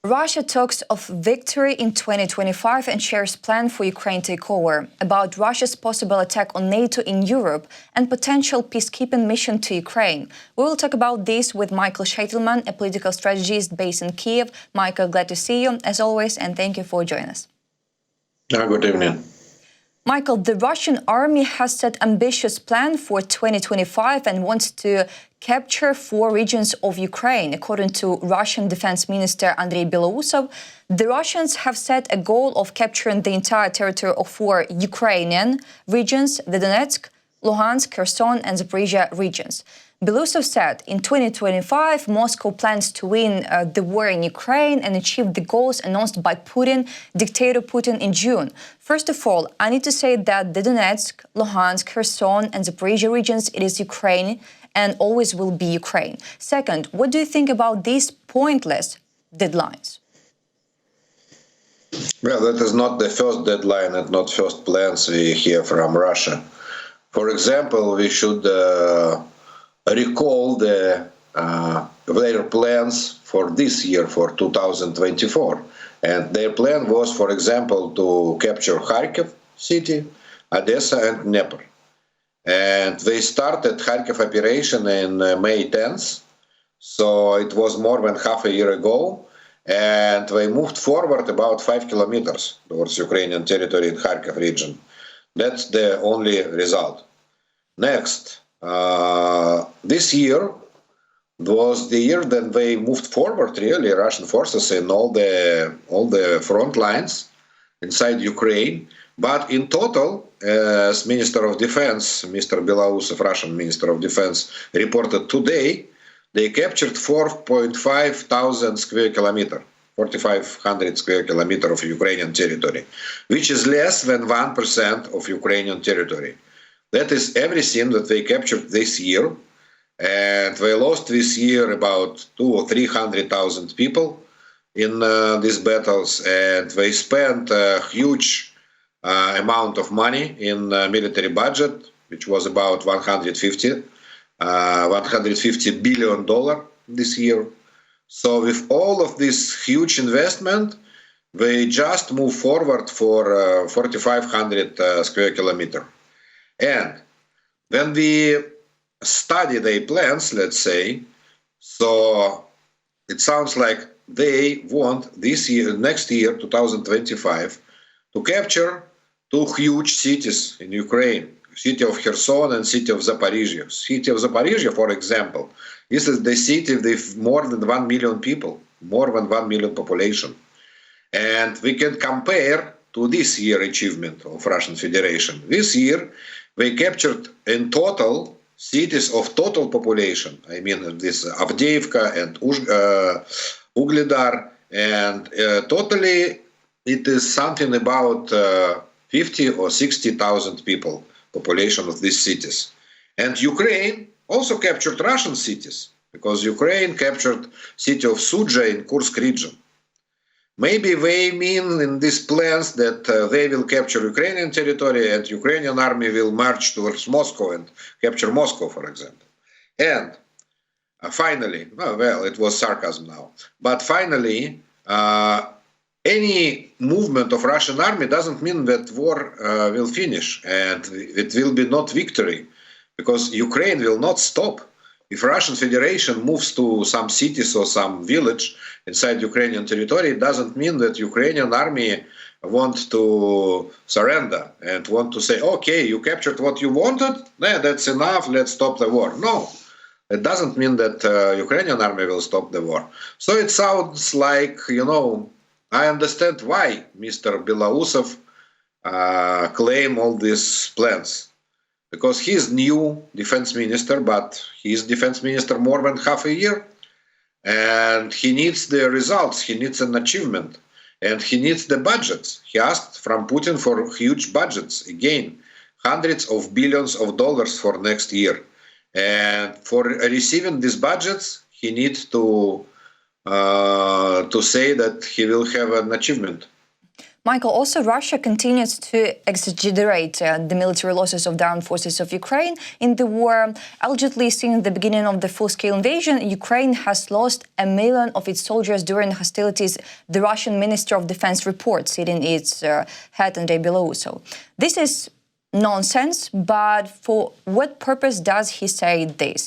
Russia talks of victory in 2025 and shares plan for Ukraine takeover. About Russia's possible attack on NATO in Europe and potential peacekeeping mission to Ukraine. We will talk about this with Michael Sheitelman, a political strategist based in Kiev. Michael, glad to see you as always, and thank you for joining us. Good evening. Michael, the Russian army has set ambitious plan for 2025 and wants to capture 4 regions of Ukraine. According to Russian Defense Minister Andrei Bilan, the Russians have set a goal of capturing the entire territory of 4 Ukrainian regions, the Donetsk, Luhansk, Kherson and Zaporizhia regions. Bilan said in 2025, Moscow plans to win the war in Ukraine and achieve the goals announced by dictator Putin in June. First of all, I need to say that the Donetsk, Luhansk, Kherson and Zaporizhia regions, it is Ukraine and always will be Ukraine. Second, what do you think about these pointless deadlines? Well, that is not the first deadline and not first plans we hear from Russia. For example, we should recall their plans for this year, for 2024. And their plan was, for example, to capture Kharkiv city, Odessa and Dnipro. And they started Kharkiv operation in May 10th. So it was more than half a year ago. And they moved forward about 5 kilometers towards Ukrainian territory in Kharkiv region. That's the only result. Next, this year was the year that they moved forward, really, Russian forces in all the front lines inside Ukraine. But in total, as Minister of Defense, Mr. Bilan, Russian Minister of Defense, reported today, they captured 4,500 square kilometers, 4,500 square kilometers of Ukrainian territory, which is less than 1% of Ukrainian territory. That is everything that they captured this year, and they lost this year about 200,000 or 300,000 people in these battles, and they spent a huge amount of money in military budget, which was about $150 billion this year. So with all of this huge investment, they just move forward for 4,500 square kilometers. And when we study their plans, let's say, so it sounds like they want this year, next year, 2025, to capture 2 huge cities in Ukraine, city of Kherson and city of Zaporizhia. City of Zaporizhia, for example, this is the city with more than 1 million people, more than 1 million population. And we can compare to this year achievement of Russian Federation. This year, they captured in total cities of total population. I mean, this Avdiivka and Ugledar, and totally it is something about 50 or 60,000 people, population of these cities. And Ukraine also captured Russian cities, because Ukraine captured city of Sudzha in Kursk region. Maybe they mean in these plans that they will capture Ukrainian territory and Ukrainian army will march towards Moscow and capture Moscow, for example. And finally, well, it was sarcasm now, but finally, any movement of Russian army doesn't mean that war will finish and it will be not victory, because Ukraine will not stop. If Russian Federation moves to some cities or some village inside Ukrainian territory, it doesn't mean that Ukrainian army want to surrender and want to say, okay, you captured what you wanted, that's enough, let's stop the war. No, it doesn't mean that Ukrainian army will stop the war. So it sounds like, I understand why Mr. Bilan claim all these plans. Because he is new defense minister, but he is defense minister more than half a year. And he needs the results, he needs an achievement, and he needs the budgets. He asked from Putin for huge budgets, again, hundreds of billions of dollars for next year. And for receiving these budgets, he needs to say that he will have an achievement. Michael, also Russia continues to exaggerate the military losses of the armed forces of Ukraine in the war. Allegedly, since the beginning of the full-scale invasion, Ukraine has lost 1 million of its soldiers during hostilities, the Russian Minister of Defense reports, citing its head Andrei Bilan. So this is nonsense, but for what purpose does he say this?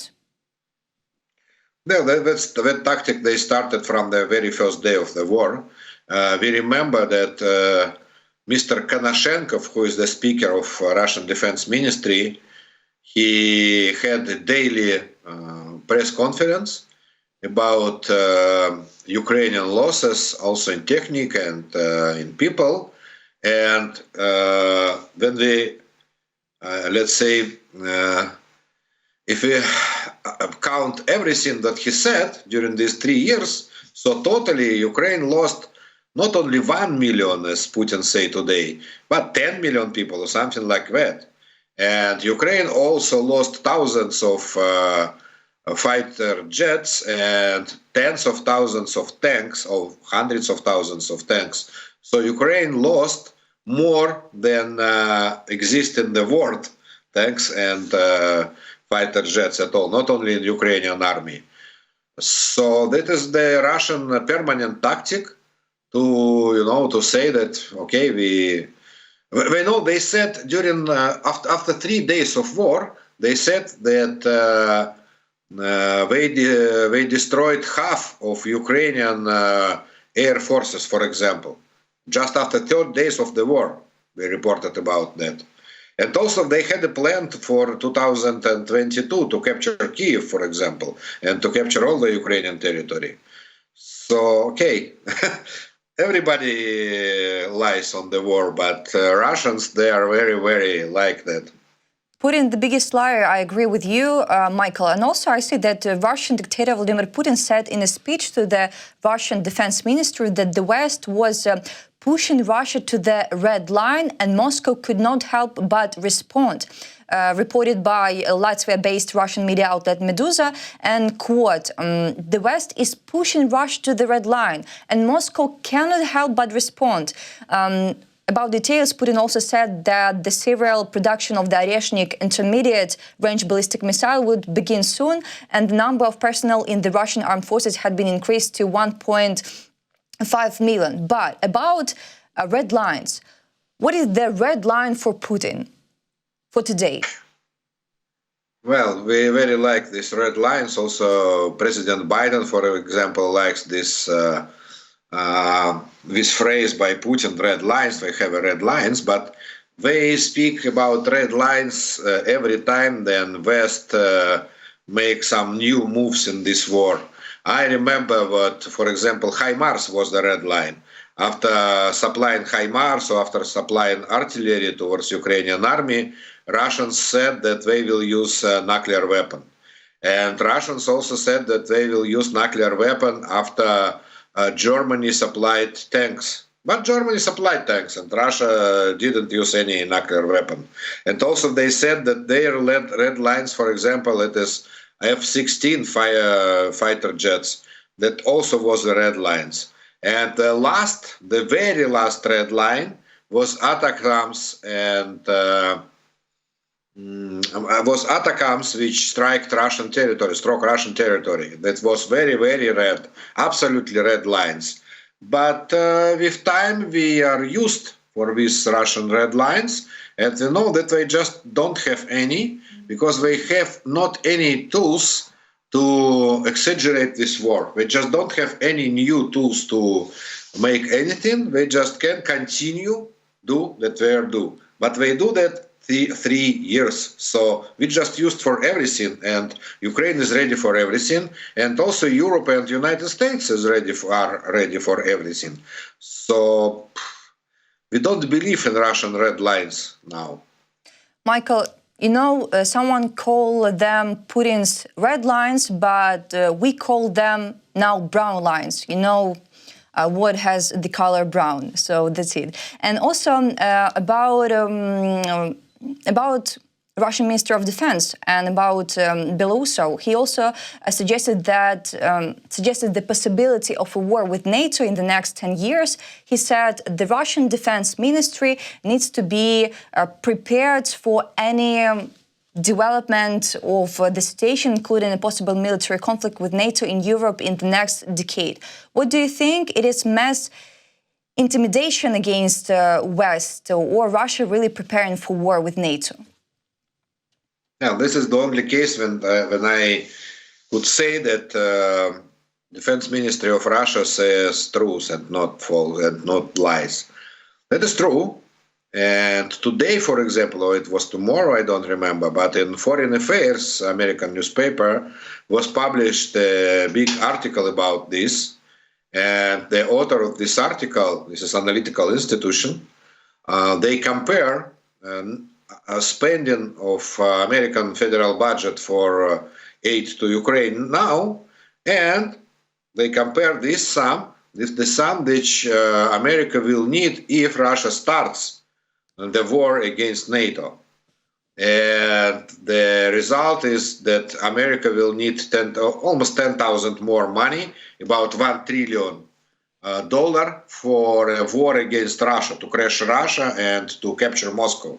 No, that tactic they started from the very first day of the war. We remember that Mr. Konashenkov, who is the speaker of Russian Defense Ministry, he had a daily press conference about Ukrainian losses, also in technique and in people. And when we, let's say, if we count everything that he said during these 3 years, so totally Ukraine lost not only 1 million, as Putin say today, but 10 million people or something like that. And Ukraine also lost thousands of fighter jets and tens of thousands of tanks, or hundreds of thousands of tanks. So Ukraine lost more than exist in the world, tanks and fighter jets at all, not only in the Ukrainian army. So that is the Russian permanent tactic to say that, okay, we know they said during after 3 days of war, they said that they destroyed half of Ukrainian air forces, for example. Just after 3 days of the war, they reported about that. And also they had a plan for 2022 to capture Kyiv, for example, and to capture all the Ukrainian territory. So, okay, everybody lies on the war, but Russians, they are very, very like that. Putin, the biggest liar, I agree with you, Michael. And also I see that Russian dictator Vladimir Putin said in a speech to the Russian defense ministry that the West was pushing Russia to the red line and Moscow could not help but respond. Reported by a Latvia-based Russian media outlet Meduza, and quote, the West is pushing Russia to the red line and Moscow cannot help but respond. About details, Putin also said that the serial production of the Oreshnik intermediate-range ballistic missile would begin soon, and the number of personnel in the Russian armed forces had been increased to 1.5 million. But about red lines, what is the red line for Putin for today? Well, we very like these red lines. Also, President Biden, for example, likes this phrase by Putin, red lines. We have red lines, but they speak about red lines every time then West make some new moves in this war. I remember what, for example, HIMARS was the red line. After supplying HIMARS or after supplying artillery towards Ukrainian army, Russians said that they will use nuclear weapon. And Russians also said that they will use nuclear weapon after Germany supplied tanks. But Germany supplied tanks and Russia didn't use any nuclear weapon. And also they said that their red lines, for example, it is F-16 fighter jets, that also was the red lines. And the very last red line was ATACMS and which struck Russian territory. That was very, very red, absolutely red lines. But with time, we are used for these Russian red lines, and we know that they just don't have any, because they have not any tools to exaggerate this war. They just don't have any new tools to make anything. They just can continue do that they do. But they do that 3 years. So we just used for everything, and Ukraine is ready for everything, and also Europe and United States are ready for everything. So we don't believe in Russian red lines now. Michael, someone called them Putin's red lines, but we call them now brown lines. What has the color brown? So that's it. And also about Russian Minister of Defense. And about Belarus, he also suggested the possibility of a war with NATO in the next 10 years. He said the Russian Defense Ministry needs to be prepared for any development of the situation, including a possible military conflict with NATO in Europe in the next decade. What do you think? It is mass intimidation against West, or Russia really preparing for war with NATO? Now, this is the only case when I could say that Defense Ministry of Russia says truth and not false and not lies. That is true. And today, for example, or it was tomorrow, I don't remember, but in Foreign Affairs, American newspaper, was published a big article about this. And the author of this article, this is analytical institution, they compare spending of American federal budget for aid to Ukraine now, and they compare this sum with the sum which America will need if Russia starts the war against NATO. And the result is that America will need almost 10,000 more money, about $1 trillion for a war against Russia, to crush Russia and to capture Moscow,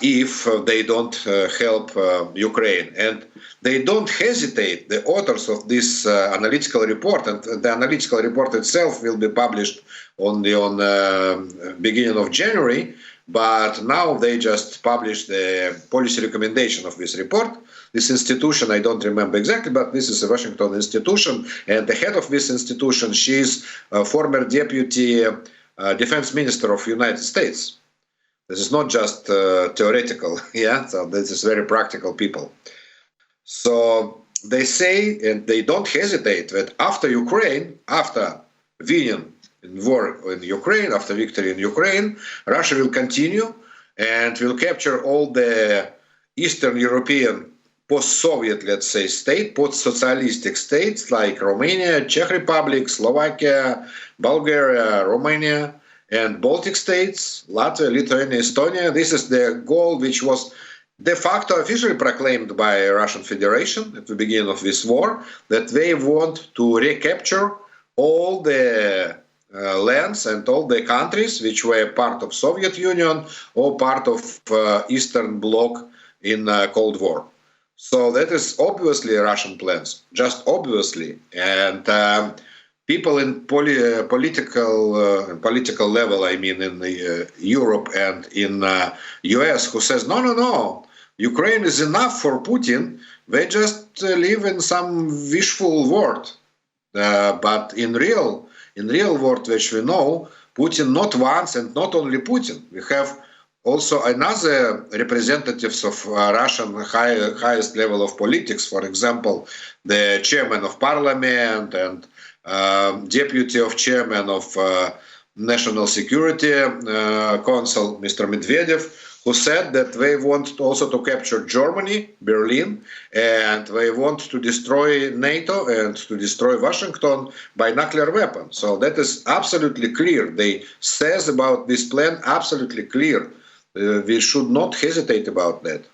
if they don't help Ukraine. And they don't hesitate, the authors of this analytical report, and the analytical report itself will be published on the beginning of January, but now they just published the policy recommendation of this report. This institution, I don't remember exactly, but this is a Washington institution, and the head of this institution, she's a former deputy defense minister of the United States. This is not just theoretical, yeah, so this is very practical people. So they say, and they don't hesitate, that after Ukraine, after winning in war in Ukraine, after victory in Ukraine, Russia will continue and will capture all the Eastern European post-Soviet, let's say, post-socialistic states like Romania, Czech Republic, Slovakia, Bulgaria, Romania, and Baltic states, Latvia, Lithuania, Estonia. This is the goal which was de facto officially proclaimed by Russian Federation at the beginning of this war, that they want to recapture all the lands and all the countries which were part of Soviet Union or part of Eastern Bloc in Cold War. So that is obviously Russian plans, just obviously. And people in political level, I mean, in Europe and in US, who says, no, Ukraine is enough for Putin. They just live in some wishful world. But in real world, which we know, Putin not once and not only Putin. We have also another representatives of Russian highest level of politics. For example, the chairman of parliament and deputy of chairman of National Security Council, Mr. Medvedev, who said that they want also to capture Germany, Berlin, and they want to destroy NATO and to destroy Washington by nuclear weapons. So that is absolutely clear. They says about this plan absolutely clear. We should not hesitate about that.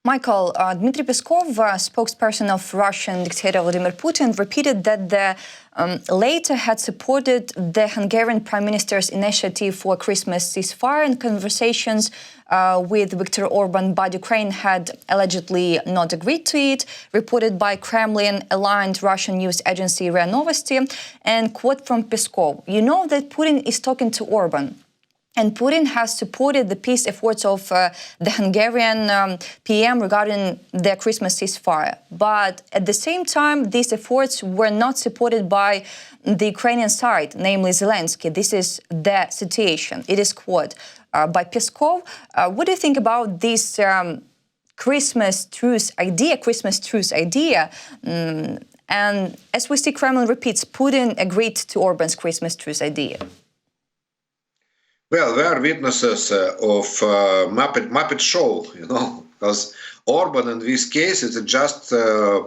Michael, Dmitry Peskov, spokesperson of Russian dictator Vladimir Putin, repeated that the latter had supported the Hungarian Prime Minister's initiative for Christmas ceasefire, and conversations with Viktor Orban, but Ukraine had allegedly not agreed to it, reported by Kremlin-aligned Russian news agency RIA Novosti. And quote from Peskov, "You know that Putin is talking to Orban. And Putin has supported the peace efforts of the Hungarian PM regarding the Christmas ceasefire. But at the same time, these efforts were not supported by the Ukrainian side, namely Zelensky. This is the situation." It is quote by Peskov. What do you think about this Christmas truce idea? And as we see, Kremlin repeats, Putin agreed to Orban's Christmas truce idea. Well, we are witnesses of Muppet show, because Orban in this case is just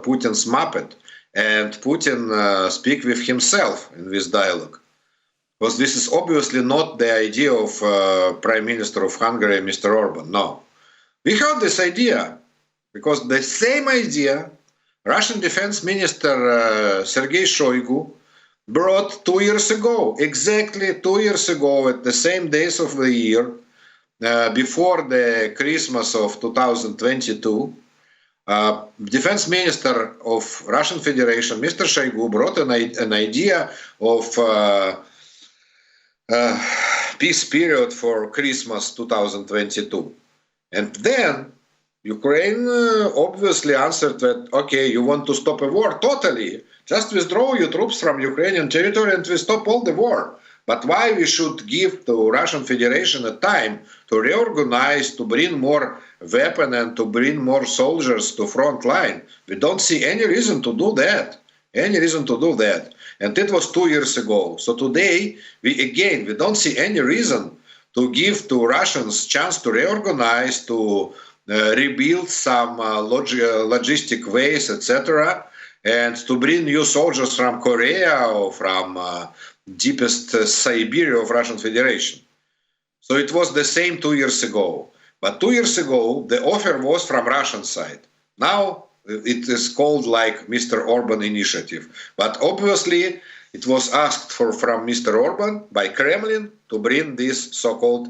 Putin's Muppet, and Putin speak with himself in this dialogue. Because this is obviously not the idea of Prime Minister of Hungary, Mr. Orban, no. We heard this idea because the same idea Russian Defense Minister Sergei Shoigu brought 2 years ago, exactly 2 years ago, at the same days of the year, before the Christmas of 2022. Defense Minister of Russian Federation, Mr. Shoigu, brought an idea of peace period for Christmas 2022. And then Ukraine obviously answered that, okay, you want to stop a war? Totally. Just withdraw your troops from Ukrainian territory and we stop all the war. But why we should give to Russian Federation a time to reorganize, to bring more weapons and to bring more soldiers to front line? We don't see any reason to do that. Any reason to do that. And it was 2 years ago. So today, we don't see any reason to give to Russians chance to reorganize, to rebuild some logistic ways, etc., and to bring new soldiers from Korea or from deepest Siberia of Russian Federation. So it was the same 2 years ago. But 2 years ago, the offer was from Russian side. Now it is called like Mr. Orban initiative. But obviously, it was asked for from Mr. Orban by Kremlin to bring this so-called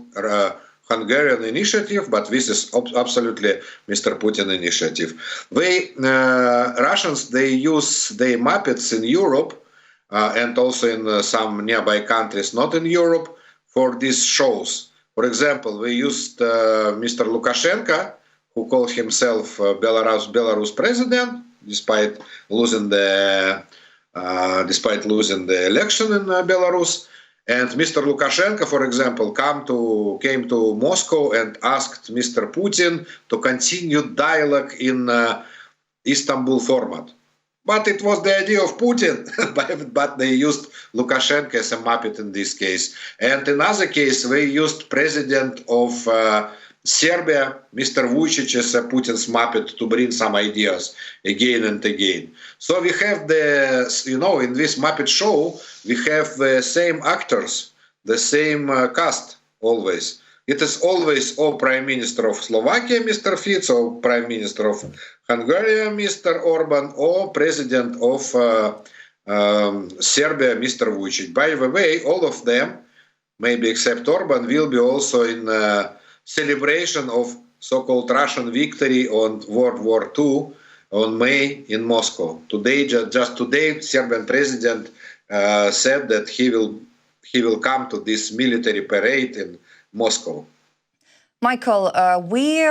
Hungarian initiative, but this is absolutely Mr. Putin initiative. Russians, they use their Muppets in Europe and also in some nearby countries, not in Europe, for these shows. For example, we used Mr. Lukashenko, who called himself Belarus president, despite losing the election in Belarus. And Mr. Lukashenko, for example, came to Moscow and asked Mr. Putin to continue dialogue in Istanbul format. But it was the idea of Putin, but they used Lukashenko as a Muppet in this case. And in other case, they used President of Serbia, Mr. Vučić, as a Putin's Muppet to bring some ideas again and again. So we have in this Muppet show, we have the same actors, the same cast always. It is always or Prime Minister of Slovakia, Mr. Fico, or Prime Minister of Hungary, Mr. Orban, or President of Serbia, Mr. Vučić. By the way, all of them, maybe except Orban, will be also in celebration of so-called Russian victory on World War II on May in Moscow. Today, just today, Serbian president said that he will come to this military parade in Moscow. Michael, we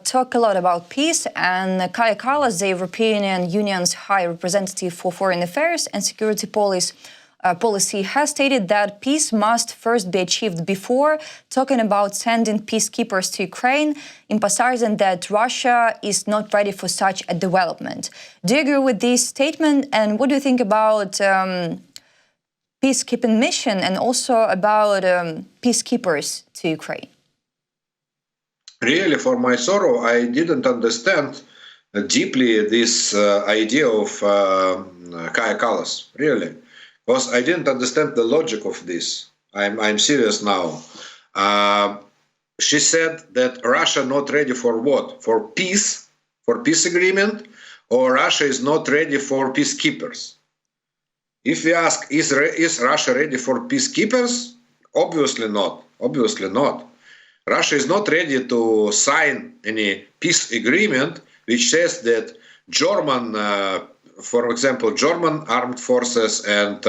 talk a lot about peace, and Kaja Kallas, the European Union's High Representative for Foreign Affairs and Security Policy, has stated that peace must first be achieved before talking about sending peacekeepers to Ukraine, emphasizing that Russia is not ready for such a development. Do you agree with this statement, and what do you think about peacekeeping mission and also about peacekeepers to Ukraine? Really, for my sorrow, I didn't understand deeply this idea of Kaja Kallas, really. Because I didn't understand the logic of this. I'm serious now. She said that Russia not ready for what? For peace agreement, or Russia is not ready for peacekeepers? If we ask, is Russia ready for peacekeepers? Obviously not. Obviously not. Russia is not ready to sign any peace agreement which says that German, for example, German armed forces and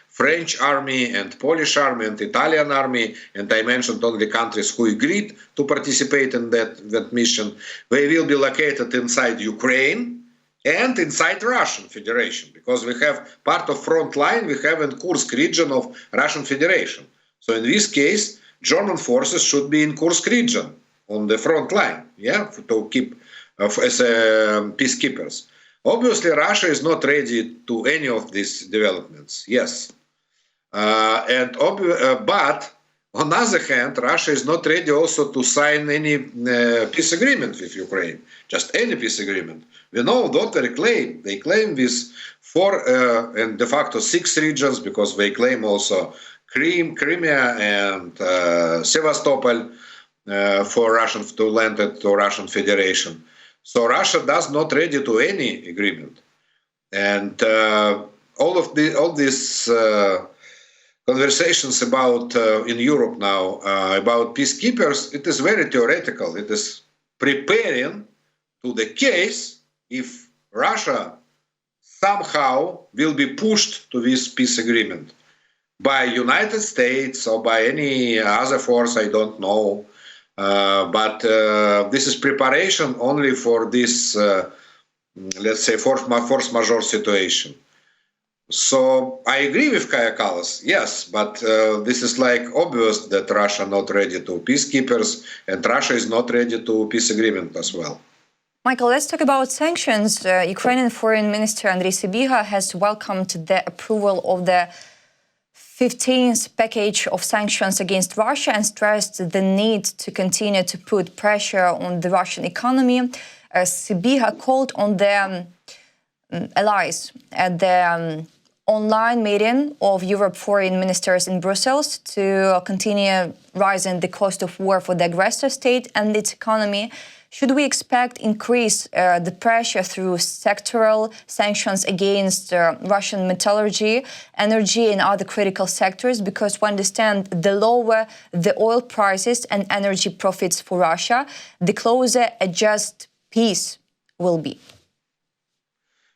French army and Polish army and Italian army, and I mentioned only countries who agreed to participate in that mission, they will be located inside Ukraine and inside Russian Federation, because we have part of front line we have in Kursk region of Russian Federation. So in this case, German forces should be in Kursk region on the front line, to keep as peacekeepers. Obviously, Russia is not ready to any of these developments. Yes, but on the other hand, Russia is not ready also to sign any peace agreement with Ukraine. Just any peace agreement. We know what they claim. They claim this 4 and de facto 6 regions, because they claim also Crimea and Sevastopol. for Russian to lend it to Russian Federation. So Russia does not ready to any agreement, and all these conversations about in Europe now about peacekeepers, it is very theoretical. It is preparing to the case if Russia somehow will be pushed to this peace agreement by United States or by any other force, I don't know. But this is preparation only for this, let's say, force majeure situation. So I agree with Kaja Kallas, yes, but this is like obvious that Russia not ready to peacekeepers and Russia is not ready to peace agreement as well. Michael, let's talk about sanctions. Ukrainian Foreign Minister Andriy Sybiha has welcomed the approval of the 15th package of sanctions against Russia and stressed the need to continue to put pressure on the Russian economy. Sybiha called on the allies at the online meeting of Europe foreign ministers in Brussels to continue rising the cost of war for the aggressor state and its economy. Should we expect increase the pressure through sectoral sanctions against Russian metallurgy, energy and other critical sectors? Because we understand the lower the oil prices and energy profits for Russia, the closer a just peace will be.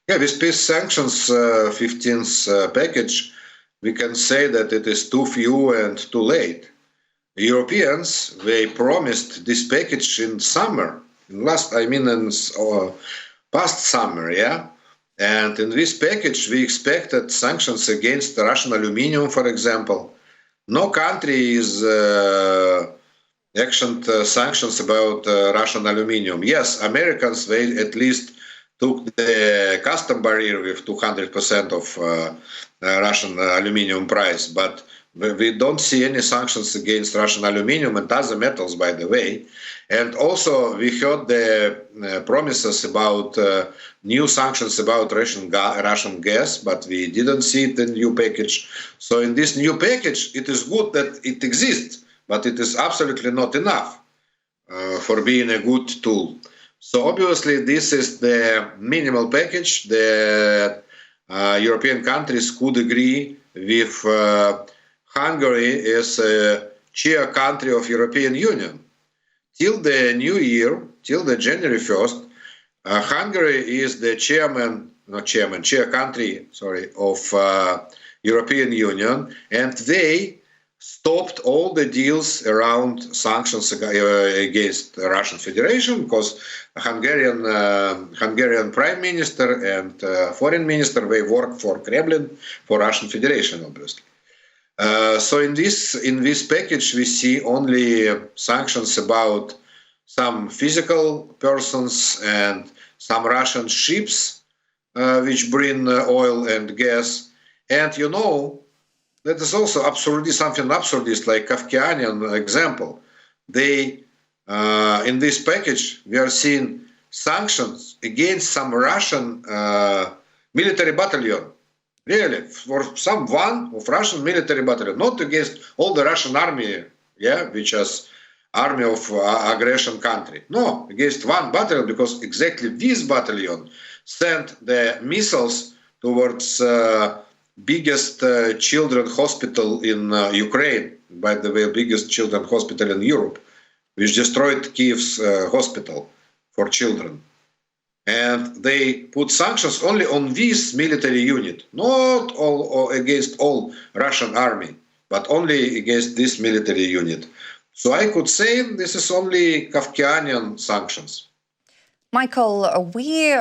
Yeah, with peace sanctions 15th package, we can say that it is too few and too late. The Europeans, they promised this package in summer, in past summer, yeah? And in this package, we expected sanctions against Russian aluminium, for example. No country is actioned sanctions about Russian aluminium. Yes, Americans, they at least took the custom barrier with 200% of Russian aluminium price, but we don't see any sanctions against Russian aluminium and other metals, by the way. And also we heard the promises about new sanctions about Russian gas, but we didn't see it in the new package. So in this new package, it is good that it exists, but it is absolutely not enough for being a good tool. So obviously this is the minimal package that European countries could agree with Hungary as a chair country of European Union. Till the new year, till the January 1st, Hungary is the chair country, of European Union, and they stopped all the deals around sanctions against the Russian Federation because Hungarian Prime Minister and Foreign Minister, they work for Kremlin, for Russian Federation, obviously. So in this package, we see only sanctions about some physical persons and some Russian ships which bring oil and gas. And that is also something absurdist, like Kafkianian example. They, in this package, we are seeing sanctions against some Russian military battalion. Really, for one of Russian military battalion, not against all the Russian army, which is army of aggression country. No, against one battalion, because exactly this battalion sent the missiles towards biggest children hospital in Ukraine, by the way, biggest children hospital in Europe, which destroyed Kiev's hospital for children. And they put sanctions only on this military unit, not all against all Russian army, but only against this military unit. So I could say this is only Kafkianian sanctions. Michael, we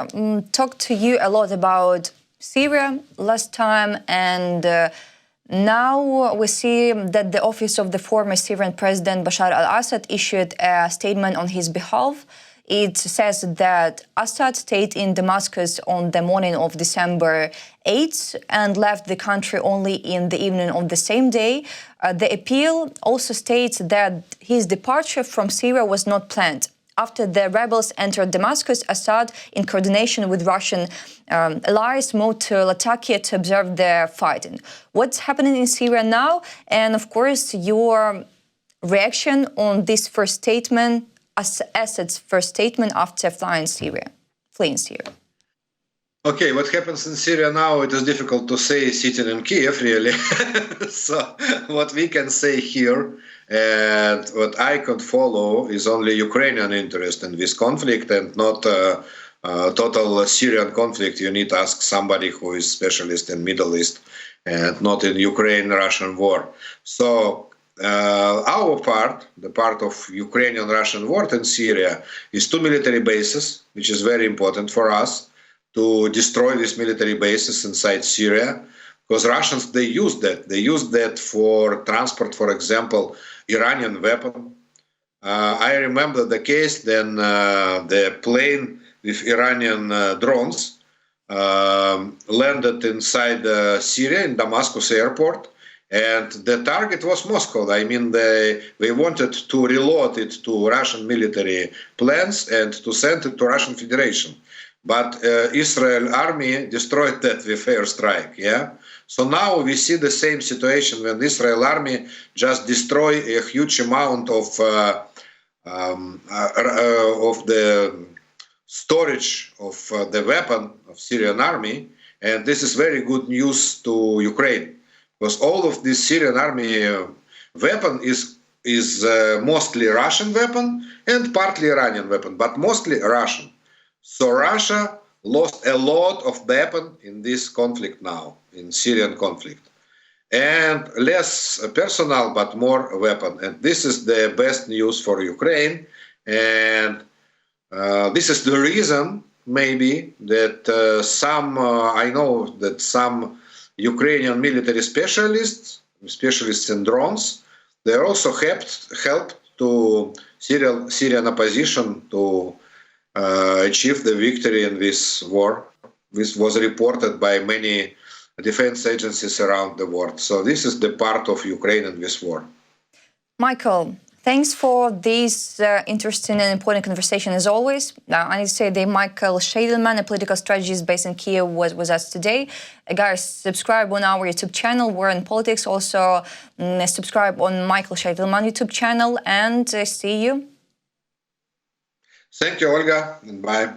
talked to you a lot about Syria last time, and now we see that the office of the former Syrian President Bashar al-Assad issued a statement on his behalf. It says that Assad stayed in Damascus on the morning of December 8th and left the country only in the evening of the same day. The appeal also states that his departure from Syria was not planned. After the rebels entered Damascus, Assad, in coordination with Russian allies, moved to Latakia to observe the fighting. What's happening in Syria now? And of course, your reaction on this first statement, Assad's first statement after fleeing Syria? Okay, what happens in Syria now, it is difficult to say sitting in Kiev, really. So what we can say here, and what I could follow, is only Ukrainian interest in this conflict and not total Syrian conflict. You need to ask somebody who is specialist in Middle East and not in Ukraine-Russian war. So our part, the part of Ukrainian-Russian war in Syria, is 2 military bases, which is very important for us, to destroy these military bases inside Syria, because Russians, they use that. They use that for transport, for example, Iranian weapon. I remember the case then the plane with Iranian drones landed inside Syria in Damascus airport, and the target was Moscow. I mean, they wanted to reload it to Russian military plans and to send it to Russian Federation. But Israel army destroyed that with airstrike, yeah? So now we see the same situation when Israel army just destroy a huge amount of the storage of the weapon of Syrian army. And this is very good news to Ukraine, because all of this Syrian army weapon is mostly Russian weapon and partly Iranian weapon, but mostly Russian. So Russia lost a lot of weapon in this conflict now, in Syrian conflict. And less personnel, but more weapon. And this is the best news for Ukraine. And this is the reason, maybe, that I know that some Ukrainian military specialists in drones, they also helped to Syrian opposition to achieve the victory in this war. This was reported by many defense agencies around the world. So this is the part of Ukraine in this war. Michael, thanks for this interesting and important conversation as always. I need to say that Michael Sheitelman, a political strategist based in Kiev, was with us today. Guys, subscribe on our YouTube channel, We're in Politics. Also, subscribe on Michael Sheitelman YouTube channel, and see you. Thank you, Olga, and bye.